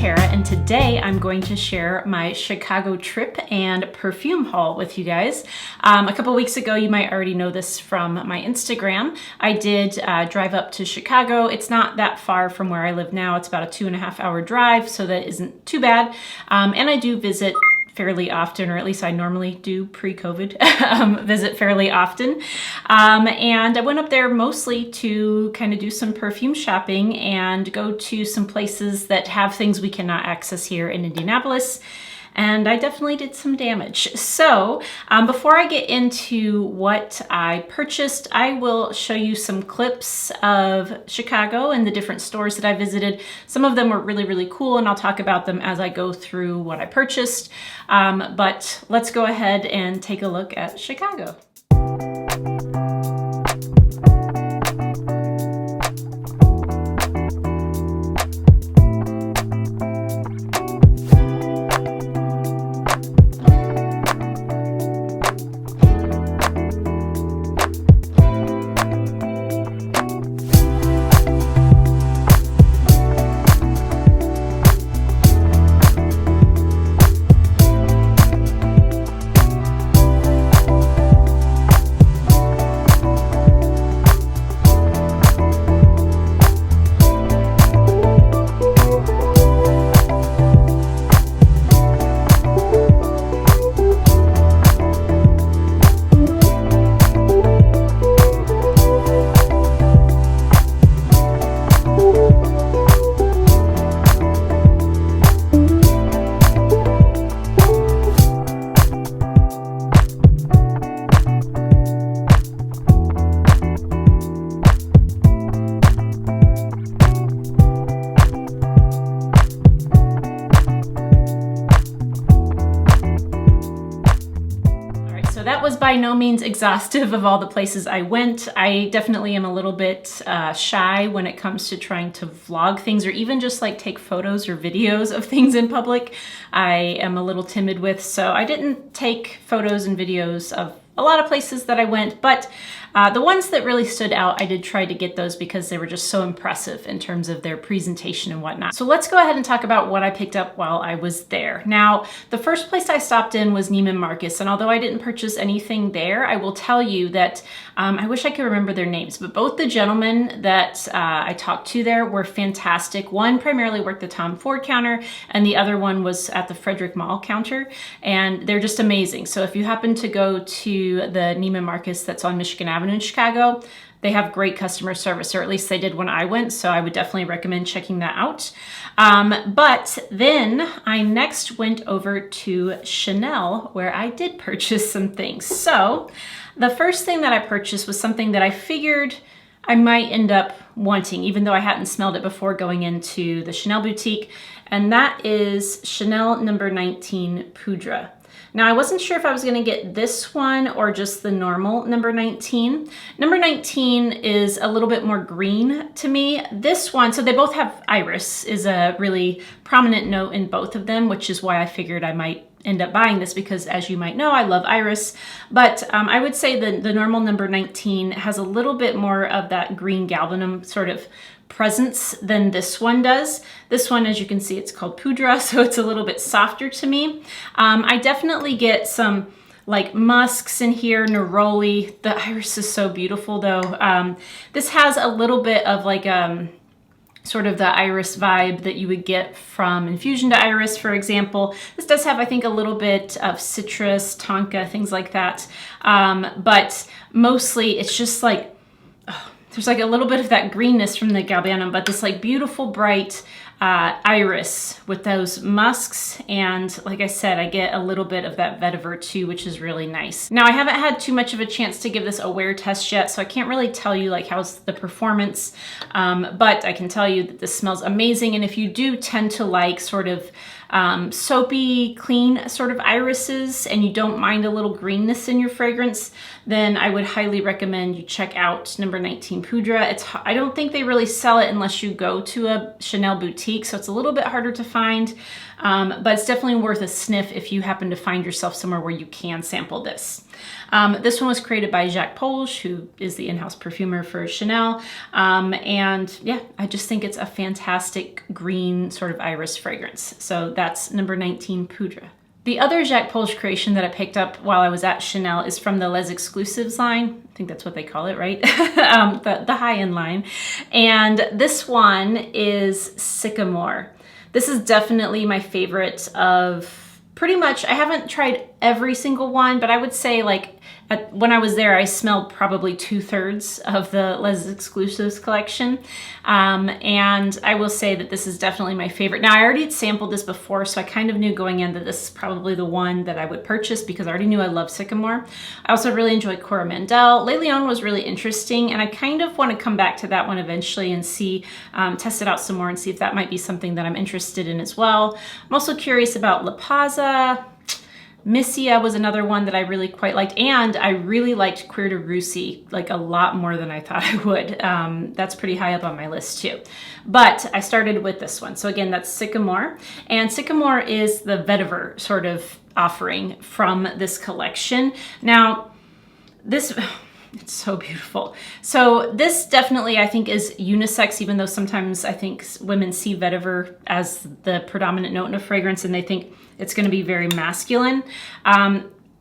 Terra, and today I'm going to share my Chicago trip and perfume haul with you guys. A couple weeks ago, you might already know this from my Instagram, I did drive up to Chicago. It's not that far from where I live now. It's about a 2.5 hour drive, so that isn't too bad. And I do visit fairly often, or at least I normally do pre-COVID, visit fairly often. And I went up there mostly to kind of do some perfume shopping and go to some places that have things we cannot access here in Indianapolis. And I definitely did some damage. So before I get into what I purchased, I will show you some clips of Chicago and the different stores that I visited. Some of them were really, really cool, and I'll talk about them as I go through what I purchased. But let's go ahead and take a look at Chicago. So that was by no means exhaustive of all the places I went. I definitely am a little bit shy when it comes to trying to vlog things or even just like take photos or videos of things in public. I am a little timid with, so I didn't take photos and videos of a lot of places that I went, but the ones that really stood out, I did try to get those because they were just so impressive in terms of their presentation and whatnot. So let's go ahead and talk about what I picked up while I was there. Now, the first place I stopped in was Neiman Marcus, and although I didn't purchase anything there, I will tell you that I wish I could remember their names, but both the gentlemen that I talked to there were fantastic. One primarily worked the Tom Ford counter, and the other one was at the Frederick Mall counter, and they're just amazing. So if you happen to go to the Neiman Marcus that's on Michigan Avenue in Chicago, they have great customer service, or at least they did when I went, so I would definitely recommend checking that out. But then I next went over to Chanel, where I did purchase some things. So the first thing that I purchased was something that I figured I might end up wanting, even though I hadn't smelled it before going into the Chanel boutique, and that is Chanel No. 19 Poudre. Now, I wasn't sure if I was going to get this one or just the normal number 19. Number 19 is a little bit more green to me. This one, so they both have iris, is a really prominent note in both of them, which is why I figured I might end up buying this because, as you might know, I love iris. But I would say the normal number 19 has a little bit more of that green galbanum sort of presence than this one does. This one, as you can see, it's called Poudre, so it's a little bit softer to me. I definitely get some like musks in here, neroli. The iris is so beautiful though. This has a little bit of like sort of the iris vibe that you would get from Infusion to Iris, for example. This does have, I think, a little bit of citrus, tonka, things like that. But mostly it's just like, there's like a little bit of that greenness from the galbanum, but this like beautiful bright iris with those musks. And like I said, I get a little bit of that vetiver too, which is really nice. Now, I haven't had too much of a chance to give this a wear test yet, so I can't really tell you like how's the performance, but I can tell you that this smells amazing. And if you do tend to like sort of soapy, clean sort of irises, and you don't mind a little greenness in your fragrance, then I would highly recommend you check out number 19 Poudre. I don't think they really sell it unless you go to a Chanel boutique. Diptyque, so it's a little bit harder to find, but it's definitely worth a sniff if you happen to find yourself somewhere where you can sample this. This one was created by Jacques Polge, who is the in-house perfumer for Chanel. And yeah, I just think it's a fantastic green sort of iris fragrance. So that's number 19, Poudre. The other Jacques Polge creation that I picked up while I was at Chanel is from the Les Exclusifs line. I think that's what they call it, right? the high-end line. And this one is Sycamore. This is definitely my favorite of pretty much, I haven't tried every single one, but I would say like when I was there, I smelled probably 2/3 of the Les Exclusifs collection. And I will say that this is definitely my favorite. Now, I already had sampled this before, so I kind of knew going in that this is probably the one that I would purchase because I already knew I loved Sycamore. I also really enjoyed Coromandel. Les Lyon was really interesting, and I kind of want to come back to that one eventually and see, test it out some more and see if that might be something that I'm interested in as well. I'm also curious about La Paza. Missia was another one that I really quite liked, and I really liked Cuir de Russie like a lot more than I thought I would. That's pretty high up on my list too. But I started with this one. So again, that's Sycamore, and Sycamore is the vetiver sort of offering from this collection. Now, this... It's so beautiful. So this definitely, I think, is unisex, even though sometimes I think women see vetiver as the predominant note in a fragrance and they think it's going to be very masculine.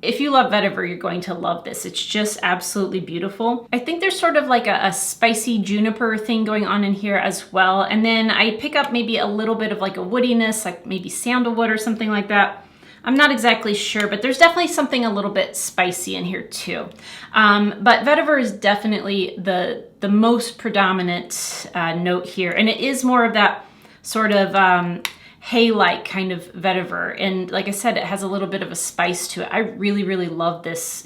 If you love vetiver, you're going to love this. It's just absolutely beautiful. I think there's sort of like a spicy juniper thing going on in here as well. And then I pick up maybe a little bit of like a woodiness, like maybe sandalwood or something like that. I'm not exactly sure, but there's definitely something a little bit spicy in here too. But vetiver is definitely the most predominant note here. And it is more of that sort of hay-like kind of vetiver. And like I said, it has a little bit of a spice to it. I really, really love this.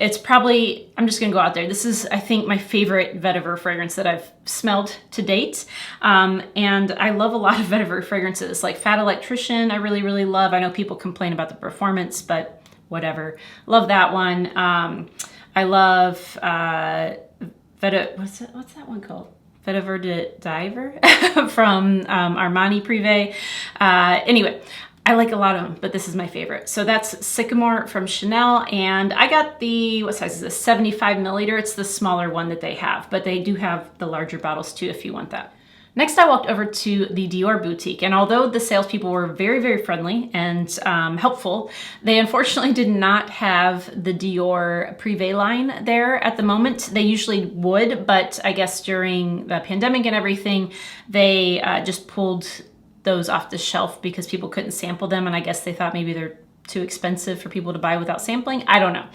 It's probably, I'm just gonna go out there. This is, I think, my favorite vetiver fragrance that I've smelled to date. And I love a lot of vetiver fragrances, like Fat Electrician, I really, really love. I know people complain about the performance, but whatever. Love that one. I love, what's that one called? Vetiver de Diver from Armani Prive. Anyway, I like a lot of them, but this is my favorite. So that's Sycamore from Chanel, and I got the, what size is this? 75 milliliter. It's the smaller one that they have, but they do have the larger bottles too if you want that. Next, I walked over to the Dior boutique, and although the salespeople were very, very friendly and helpful, they unfortunately did not have the Dior Prive line there at the moment. They usually would, but I guess during the pandemic and everything, they just pulled those off the shelf because people couldn't sample them, and I guess they thought maybe they're too expensive for people to buy without sampling. I don't know.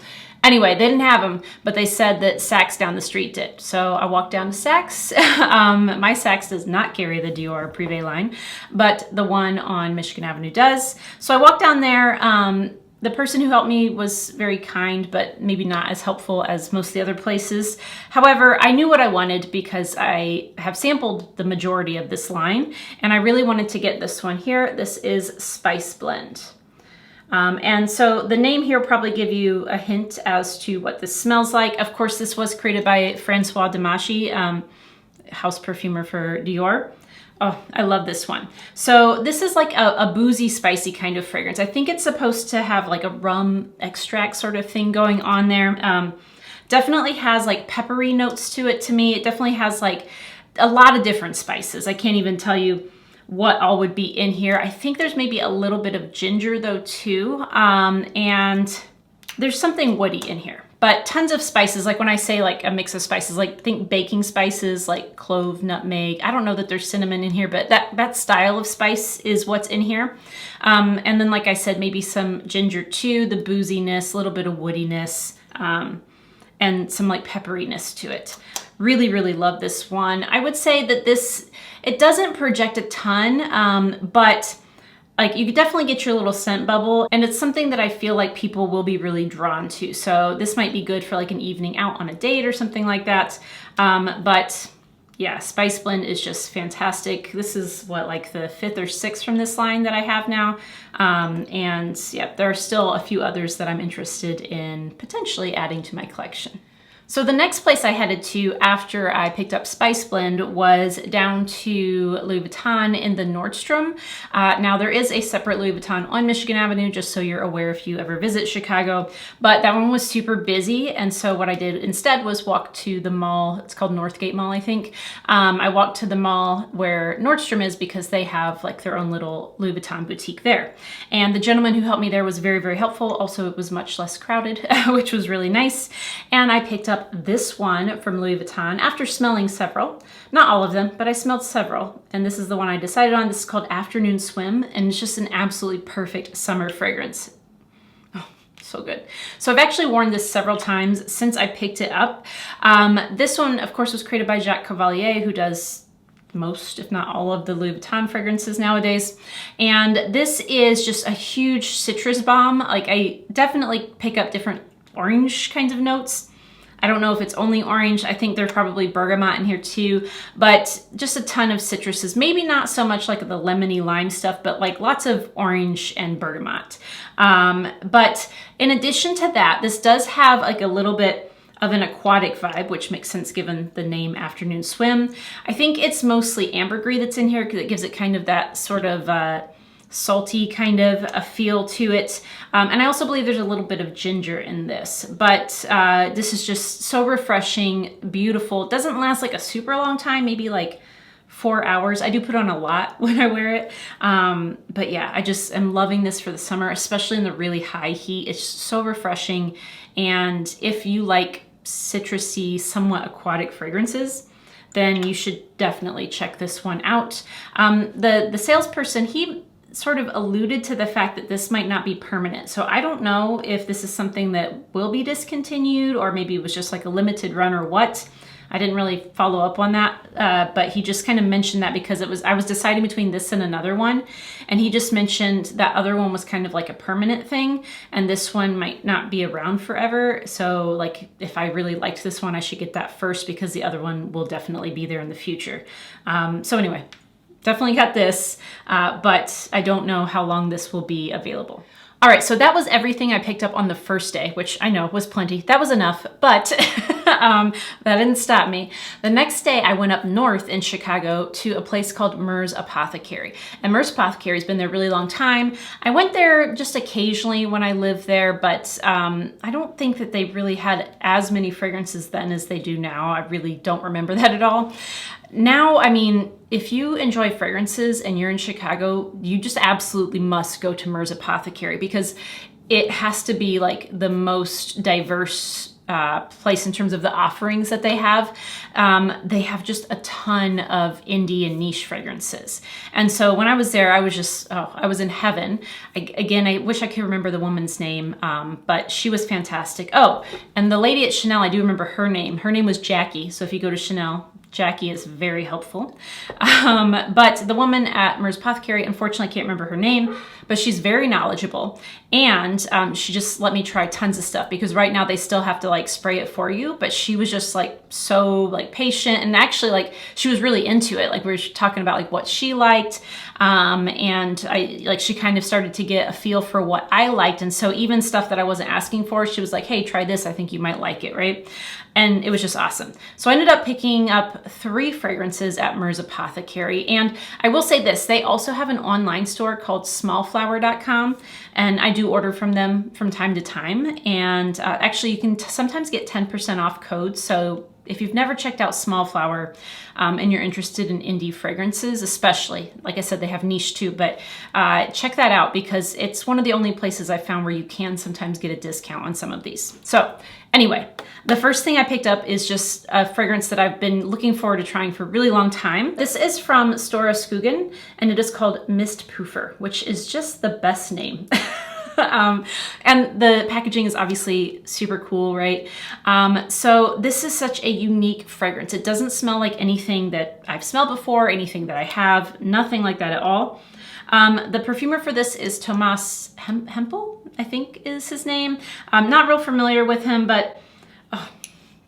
Anyway, they didn't have them, but they said that Saks down the street did. So I walked down to Saks. My Saks does not carry the Dior Prive line, but the one on Michigan Avenue does. So I walked down there. The person who helped me was very kind, but maybe not as helpful as most of the other places. However, I knew what I wanted because I have sampled the majority of this line, and I really wanted to get this one here. This is Spice Blend. And so the name here will probably give you a hint as to what this smells like. Of course, this was created by Francois Demachy, house perfumer for Dior. Oh, I love this one. So this is like a boozy, spicy kind of fragrance. I think it's supposed to have like a rum extract sort of thing going on there. Definitely has like peppery notes to it to me. It definitely has like a lot of different spices. I can't even tell you what all would be in here. I think there's maybe a little bit of ginger though too. And there's something woody in here. But tons of spices, like when I say like a mix of spices, like think baking spices, like clove, nutmeg. I don't know that there's cinnamon in here, but that style of spice is what's in here. And then, like I said, maybe some ginger too, the booziness, a little bit of woodiness, and some like pepperiness to it. Really, really love this one. I would say that this, it doesn't project a ton, but like you could definitely get your little scent bubble, and it's something that I feel like people will be really drawn to. So this might be good for like an evening out on a date or something like that. But yeah, Spice Blend is just fantastic. This is what, like the 5th or 6th from this line that I have now. And yeah, there are still a few others that I'm interested in potentially adding to my collection. So the next place I headed to after I picked up Spice Blend was down to Louis Vuitton in the Nordstrom. Now there is a separate Louis Vuitton on Michigan Avenue, just so you're aware if you ever visit Chicago, but that one was super busy. And so what I did instead was walk to the mall. It's called Northgate Mall, I think. I walked to the mall where Nordstrom is because they have like their own little Louis Vuitton boutique there. And the gentleman who helped me there was very, very helpful. Also, it was much less crowded, which was really nice. And I picked up this one from Louis Vuitton after smelling several. Not all of them, but I smelled several. And this is the one I decided on. This is called Afternoon Swim, and it's just an absolutely perfect summer fragrance. Oh, so good. So I've actually worn this several times since I picked it up. This one, of course, was created by Jacques Cavalier, who does most, if not all, of the Louis Vuitton fragrances nowadays. And this is just a huge citrus bomb. Like, I definitely pick up different orange kinds of notes. I don't know if it's only orange. I think there's probably bergamot in here too, but just a ton of citruses. Maybe not so much like the lemony lime stuff, but like lots of orange and bergamot. But in addition to that, this does have like a little bit of an aquatic vibe, which makes sense given the name Afternoon Swim. I think it's mostly ambergris that's in here because it gives it kind of that sort of salty kind of a feel to it. And I also believe there's a little bit of ginger in this, but this is just so refreshing, beautiful. It doesn't last like a super long time, maybe like 4 hours. I do put on a lot when I wear it. But yeah, I just am loving this for the summer, especially in the really high heat. It's just so refreshing. And if you like citrusy, somewhat aquatic fragrances, then you should definitely check this one out. The salesperson, he sort of alluded to the fact that this might not be permanent. So I don't know if this is something that will be discontinued or maybe it was just like a limited run or what. I didn't really follow up on that, but he just kind of mentioned that because I was deciding between this and another one. And he just mentioned that other one was kind of like a permanent thing and this one might not be around forever. So like if I really liked this one, I should get that first because the other one will definitely be there in the future. So anyway, definitely got this, but I don't know how long this will be available. All right, so that was everything I picked up on the first day, which I know was plenty. That was enough, but that didn't stop me. The next day, I went up north in Chicago to a place called Murs Apothecary. And Murs Apothecary has been there a really long time. I went there just occasionally when I lived there, but I don't think that they really had as many fragrances then as they do now. I really don't remember that at all. Now, I mean, if you enjoy fragrances and you're in Chicago, you just absolutely must go to Murs Apothecary because it has to be like the most diverse place in terms of the offerings that they have. They have just a ton of indie and niche fragrances. And so when I was there, I was just, I was in heaven. Again, I wish I could remember the woman's name, but she was fantastic. Oh, and the lady at Chanel, I do remember her name. Her name was Jackie. So if you go to Chanel, Jackie is very helpful. But the woman at Murs Apothecary, unfortunately, I can't remember her name, but she's very knowledgeable. And she just let me try tons of stuff because right now they still have to like spray it for you. But she was just like so like patient and actually like she was really into it. Like we were talking about like what she liked. And she kind of started to get a feel for what I liked. And so even stuff that I wasn't asking for, she was like, hey, try this. I think you might like it, right? And it was just awesome. So I ended up picking up 3 fragrances at Murs Apothecary. And I will say this, they also have an online store called smallflower.com. And I do order from them from time to time. And actually you can sometimes get 10% off codes. So if you've never checked out Smallflower and you're interested in indie fragrances, especially, like I said, they have niche too, but check that out because it's one of the only places I found where you can sometimes get a discount on some of these. So anyway, the first thing I picked up is just a fragrance that I've been looking forward to trying for a really long time. This is from Stora Skuggan and it is called Mistpouffer, which is just the best name. And the packaging is obviously super cool, right? So this is such a unique fragrance. It doesn't smell like anything that I've smelled before, anything that I have, nothing like that at all. The perfumer for this is Thomas Hempel, I think is his name. I'm not real familiar with him, but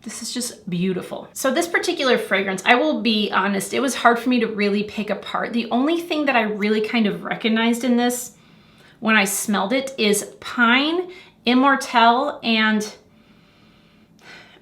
this is just beautiful. So this particular fragrance, I will be honest, it was hard for me to really pick apart. The only thing that I really kind of recognized in this when I smelled it is pine, immortelle, and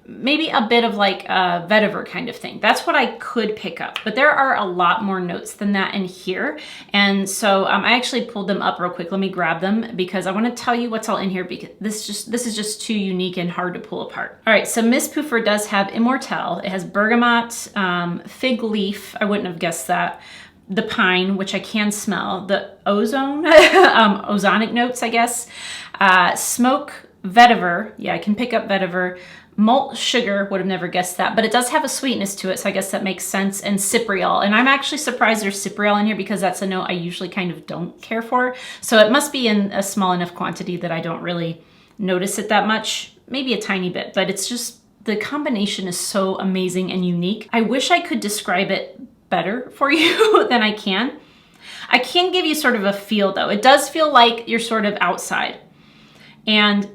maybe a bit of like a vetiver kind of thing. That's what I could pick up, but there are a lot more notes than that in here. And so I actually pulled them up real quick. Let me grab them because I want to tell you what's all in here, because this is just too unique and hard to pull apart. All right, so Mistpouffer does have Immortelle. It has bergamot, fig leaf, I wouldn't have guessed that, the pine, which I can smell, the ozone, ozonic notes, I guess, smoke, vetiver, yeah, I can pick up vetiver, malt sugar, would have never guessed that, but it does have a sweetness to it, so I guess that makes sense, and cypriol. And I'm actually surprised there's cypriol in here because that's a note I usually kind of don't care for. So it must be in a small enough quantity that I don't really notice it that much, maybe a tiny bit, but it's just, the combination is so amazing and unique. I wish I could describe it better for you than I can. I can give you sort of a feel though. It does feel like you're sort of outside. And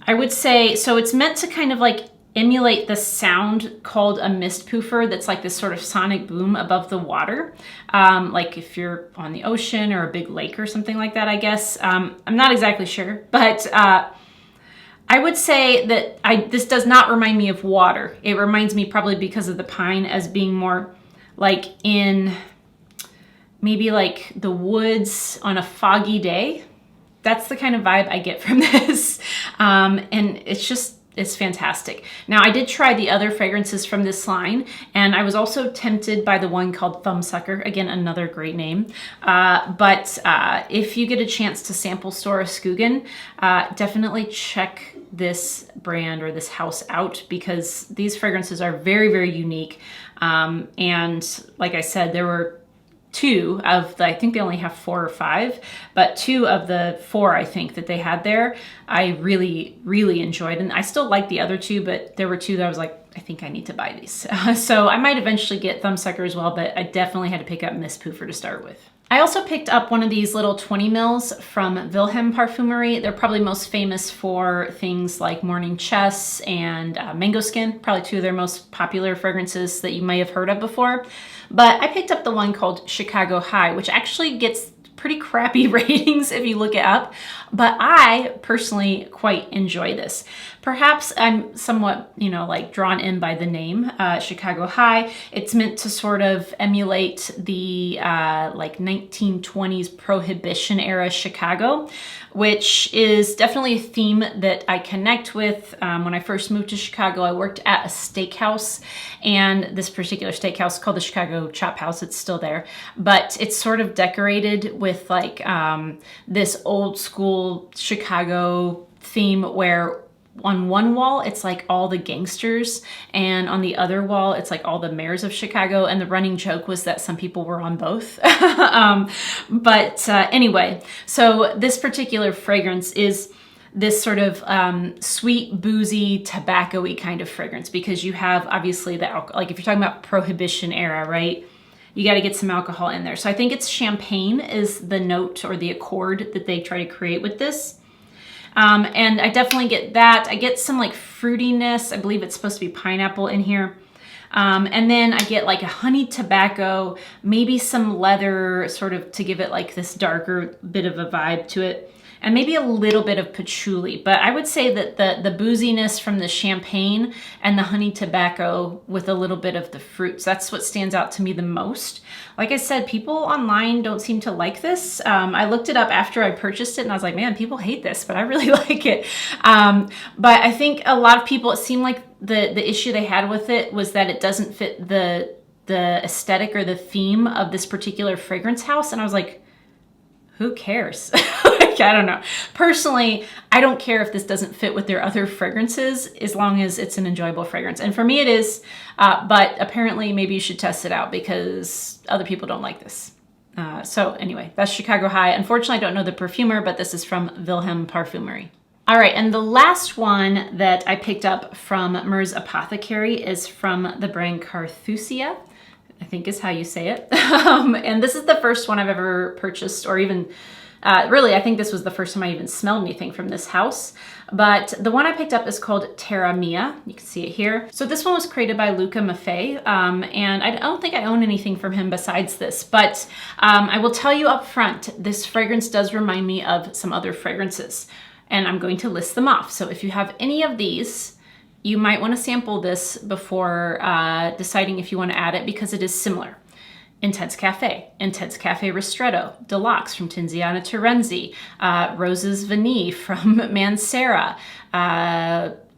I would say, so it's meant to kind of like emulate the sound called a Mistpouffer that's like this sort of sonic boom above the water. Like if you're on the ocean or a big lake or something like that, I guess. I'm not exactly sure, but I would say that this does not remind me of water. It reminds me, probably because of the pine, as being more like in maybe like the woods on a foggy day. That's the kind of vibe I get from this. And it's fantastic. Now, I did try the other fragrances from this line, and I was also tempted by the one called Thumbsucker. Again, another great name. But if you get a chance to sample Stora Skuggan, definitely check this brand or this house out, because these fragrances are very, very unique. And like I said, there were two of the, I think they only have 4 or 5, but 2 of the 4 I think that they had there, I really, really enjoyed. And I still like the other 2, but there were 2 that I was like, I think I need to buy these. So I might eventually get Thumbsucker as well, but I definitely had to pick up Mistpouffer to start with. I also picked up one of these little 20 mils from Wilhelm Parfumerie. They're probably most famous for things like Morning Chess and Mango Skin, probably 2 of their most popular fragrances that you may have heard of before. But I picked up the one called Chicago High, which actually gets pretty crappy ratings if you look it up, but I personally quite enjoy this. Perhaps I'm somewhat, you know, like drawn in by the name, Chicago High. It's meant to sort of emulate the like 1920s Prohibition era Chicago, which is definitely a theme that I connect with. When I first moved to Chicago, I worked at a steakhouse, and this particular steakhouse is called the Chicago Chop House. It's still there, but it's sort of decorated with like this old school Chicago theme, where on one wall it's like all the gangsters, and on the other wall it's like all the mayors of Chicago, and the running joke was that some people were on both. Anyway, so this particular fragrance is this sort of sweet, boozy, tobacco-y kind of fragrance, because you have obviously the alcohol, like if you're talking about Prohibition era, right? You got to get some alcohol in there. So I think it's champagne is the note or the accord that they try to create with this. And I definitely get that. I get some like fruitiness. I believe it's supposed to be pineapple in here. And then I get like a honey tobacco, maybe some leather, sort of to give it like this darker bit of a vibe to it, and maybe a little bit of patchouli. But I would say that the booziness from the champagne and the honey tobacco with a little bit of the fruits, that's what stands out to me the most. Like I said, people online don't seem to like this. I looked it up after I purchased it, and I was like, man, people hate this, but I really like it. But I think a lot of people, it seemed like the issue they had with it was that it doesn't fit the aesthetic or the theme of this particular fragrance house. And I was like, who cares? Like, I don't know. Personally, I don't care if this doesn't fit with their other fragrances, as long as it's an enjoyable fragrance. And for me it is, but apparently maybe you should test it out because other people don't like this. So anyway, that's Chicago High. Unfortunately, I don't know the perfumer, but this is from Wilhelm Parfumerie. All right, and the last one that I picked up from Mer's Apothecary is from the brand Carthusia, I think is how you say it. And this is the first one I've ever purchased, or even, really, I think this was the first time I even smelled anything from this house. But the one I picked up is called Terra Mia. You can see it here. So this one was created by Luca Maffei, and I don't think I own anything from him besides this, but I will tell you up front, this fragrance does remind me of some other fragrances, and I'm going to list them off. So if you have any of these, you might want to sample this before deciding if you want to add it, because it is similar. Intense Cafe Ristretto, Deluxe from Tiziana Terenzi, Roses Vanille from Mancera,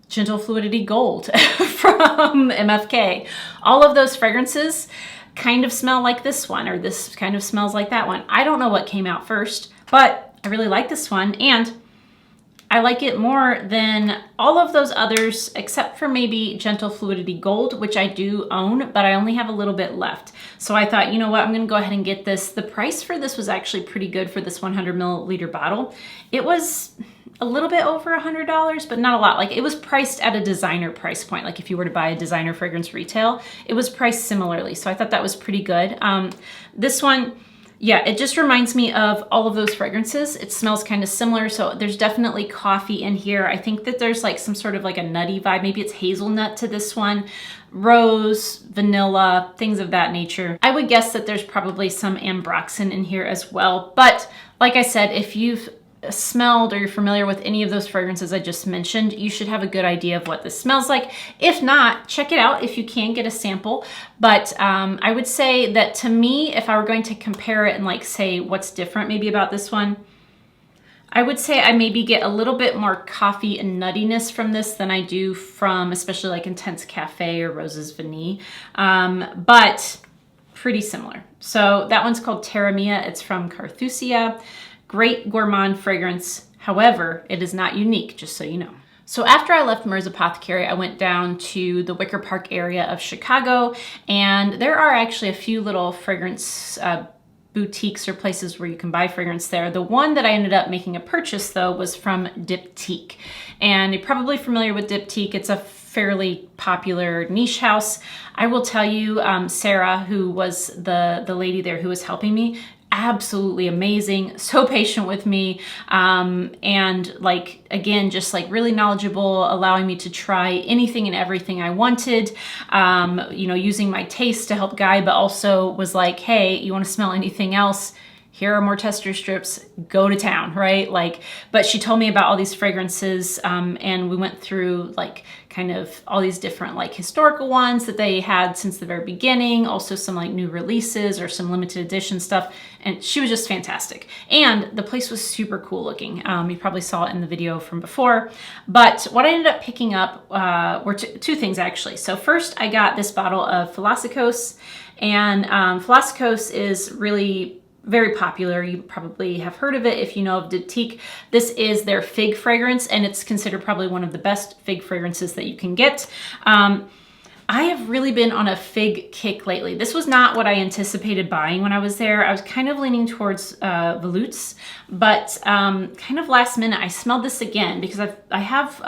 Gentle Fluidity Gold from MFK. All of those fragrances kind of smell like this one, or this kind of smells like that one. I don't know what came out first, but I really like this one, and I like it more than all of those others, except for maybe Gentle Fluidity Gold, which I do own, but I only have a little bit left. So I thought, you know what, I'm gonna go ahead and get this. The price for this was actually pretty good for this 100 milliliter bottle. It was a little bit over $100, but not a lot. Like, it was priced at a designer price point. Like, if you were to buy a designer fragrance retail, it was priced similarly. So I thought that was pretty good. This one, yeah, it just reminds me of all of those fragrances. It smells kind of similar. So there's definitely coffee in here. I think that there's like some sort of like a nutty vibe. Maybe it's hazelnut to this one, rose, vanilla, things of that nature. I would guess that there's probably some ambroxan in here as well. But like I said, if you've smelled or you're familiar with any of those fragrances I just mentioned, you should have a good idea of what this smells like. If not, check it out if you can get a sample. But I would say that, to me, if I were going to compare it and like say what's different maybe about this one, I would say I maybe get a little bit more coffee and nuttiness from this than I do from especially like Intense Cafe or Roses Vanille, but pretty similar. So that one's called Terra Mia. It's from Carthusia. Great gourmand fragrance. However, it is not unique, just so you know. So after I left Murs Apothecary, I went down to the Wicker Park area of Chicago, and there are actually a few little fragrance boutiques or places where you can buy fragrance there. The one that I ended up making a purchase, though, was from Diptyque. And you're probably familiar with Diptyque. It's a fairly popular niche house. I will tell you, Sarah, who was the lady there who was helping me, absolutely amazing, so patient with me, and like, again, just like really knowledgeable, allowing me to try anything and everything I wanted, you know, using my taste to help guide, but also was like, hey, you want to smell anything else? Here are more tester strips, go to town, right? Like, but she told me about all these fragrances, and we went through like kind of all these different like historical ones that they had since the very beginning, also some like new releases or some limited edition stuff. And she was just fantastic. And the place was super cool looking. You probably saw it in the video from before. But what I ended up picking up were two things actually. So first I got this bottle of Philosykos, and Philosykos is really very popular. You probably have heard of it if you know of Diptyque. This is their fig fragrance, and it's considered probably one of the best fig fragrances that you can get. I have really been on a fig kick lately. This was not what I anticipated buying when I was there. I was kind of leaning towards veloutes, but kind of last minute, I smelled this again because I have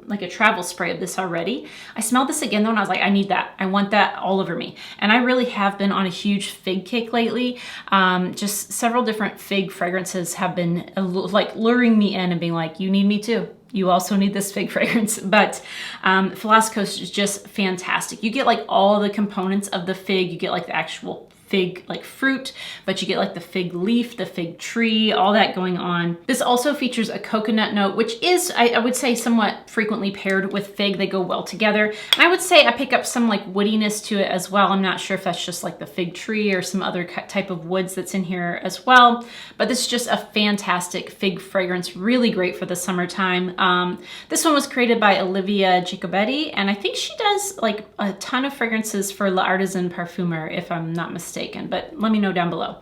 like a travel spray of this already. I smelled this again though, and I was like, I need that. I want that all over me. And I really have been on a huge fig kick lately. Just several different fig fragrances have been like luring me in and being like, you need me too. You also need this fig fragrance. But Philosykos is just fantastic. You get like all the components of the fig. You get like the actual fig like fruit, but you get like the fig leaf, the fig tree, all that going on. This also features a coconut note, which is, I would say, somewhat frequently paired with fig. They go well together. And I would say I pick up some like woodiness to it as well. I'm not sure if that's just like the fig tree or some other type of woods that's in here as well. But this is just a fantastic fig fragrance, really great for the summertime. This one was created by Olivia Giacobetti, and I think she does like a ton of fragrances for L'Artisan Parfumer, if I'm not mistaken. But let me know down below.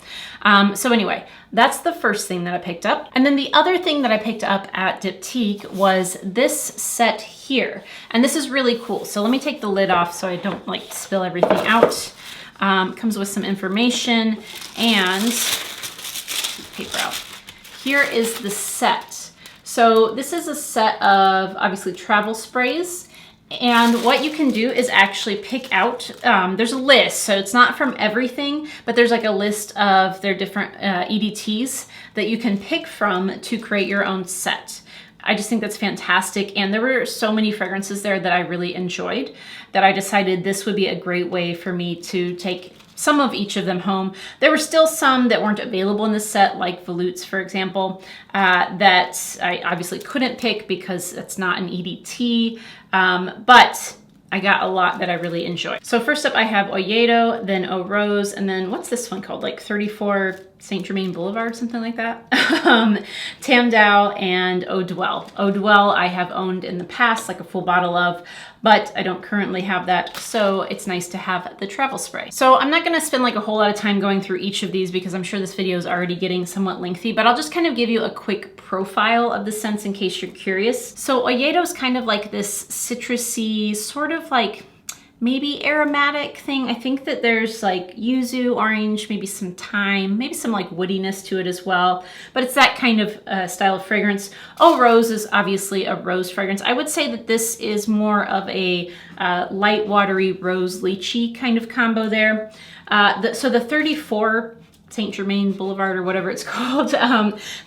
So anyway, that's the first thing that I picked up. And then the other thing that I picked up at Diptyque was this set here. And this is really cool. So let me take the lid off so I don't like spill everything out. Comes with some information and paper out. Here is the set. So this is a set of obviously travel sprays. And what you can do is actually pick out, there's a list, so it's not from everything, but there's like a list of their different EDTs that you can pick from to create your own set. I just think that's fantastic. And there were so many fragrances there that I really enjoyed that I decided this would be a great way for me to take some of each of them home. There were still some that weren't available in the set, like Volutes, for example, that I obviously couldn't pick because it's not an EDT, but I got a lot that I really enjoyed. So first up I have Oyedo, then Eau Rose, and then what's this one called? Like 34 Saint Germain Boulevard, something like that. Tam Dao and Eau Duelle. Eau Duelle I have owned in the past, like a full bottle of, but I don't currently have that, so it's nice to have the travel spray. So I'm not gonna spend like a whole lot of time going through each of these because I'm sure this video is already getting somewhat lengthy, but I'll just kind of give you a quick profile of the scents in case you're curious. So Oyedo is kind of like this citrusy, sort of like maybe aromatic thing. I think that there's like yuzu, orange, maybe some thyme, maybe some like woodiness to it as well. But it's that kind of style of fragrance. Eau Rose is obviously a rose fragrance. I would say that this is more of a light, watery rose lychee kind of combo there. So the 34 Saint Germain Boulevard or whatever it's called.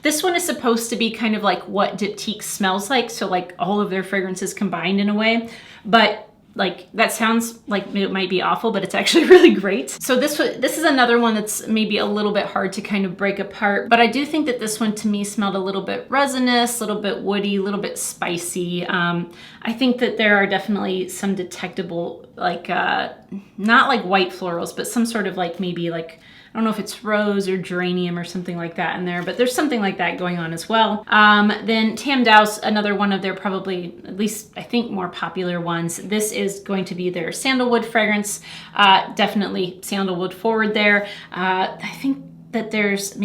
This one is supposed to be kind of like what Diptyque smells like. So like all of their fragrances combined in a way. But like that sounds like it might be awful, but it's actually really great. So this is another one that's maybe a little bit hard to kind of break apart, but I do think that this one to me smelled a little bit resinous, a little bit woody, a little bit spicy. I think that there are definitely some detectable, like not like white florals, but some sort of like maybe like, I don't know if it's rose or geranium or something like that in there, but there's something like that going on as well. Then Tam Dao's another one of their probably, at least I think, more popular ones. This is going to be their sandalwood fragrance. Definitely sandalwood forward there. I think that there's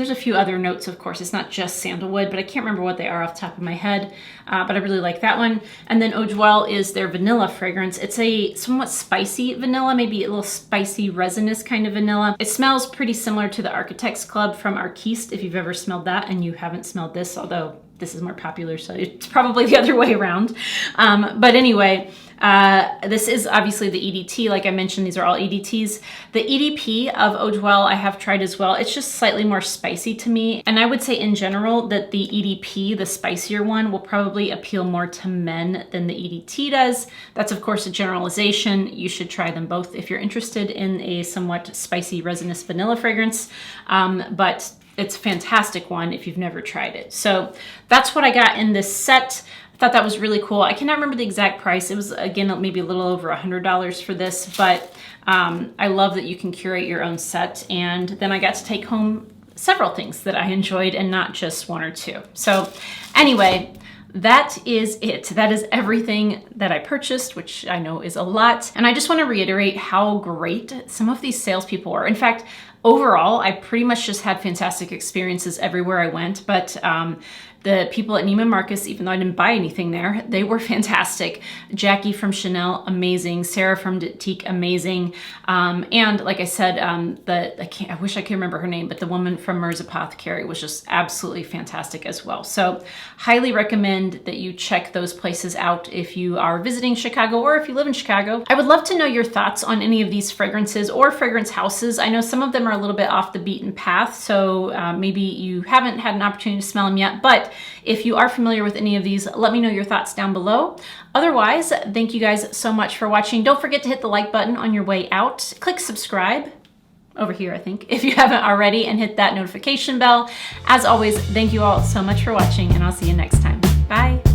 a few other notes, of course. It's not just sandalwood, but I can't remember what they are off the top of my head, but I really like that one. And then Eau Duelle is their vanilla fragrance. It's a somewhat spicy vanilla, maybe a little spicy resinous kind of vanilla. It smells pretty similar to the Architects Club from Arquiste, if you've ever smelled that and you haven't smelled this, although this is more popular, so it's probably the other way around. But anyway, this is obviously the EDT. Like I mentioned, these are all EDTs. The EDP of Eau Duelle I have tried as well. It's just slightly more spicy to me. And I would say in general that the EDP, the spicier one, will probably appeal more to men than the EDT does. That's of course a generalization. You should try them both if you're interested in a somewhat spicy resinous vanilla fragrance. But it's a fantastic one if you've never tried it. So that's what I got in this set. I thought that was really cool. I cannot remember the exact price. It was, again, maybe a little over $100 for this, but I love that you can curate your own set. And then I got to take home several things that I enjoyed and not just one or two. So anyway, that is it. That is everything that I purchased, which I know is a lot. And I just want to reiterate how great some of these salespeople are. In fact, overall, I pretty much just had fantastic experiences everywhere I went, but the people at Neiman Marcus, even though I didn't buy anything there, they were fantastic. Jackie from Chanel, amazing. Sarah from Diptyque, amazing. And like I said, I wish I could remember her name, but the woman from Mer's Apothecary was just absolutely fantastic as well. So highly recommend that you check those places out if you are visiting Chicago or if you live in Chicago. I would love to know your thoughts on any of these fragrances or fragrance houses. I know some of them are a little bit off the beaten path, so maybe you haven't had an opportunity to smell them yet, but if you are familiar with any of these, let me know your thoughts down below. Otherwise, thank you guys so much for watching. Don't forget to hit the like button on your way out. Click subscribe over here, I think, if you haven't already, and hit that notification bell. As always, thank you all so much for watching, and I'll see you next time. Bye.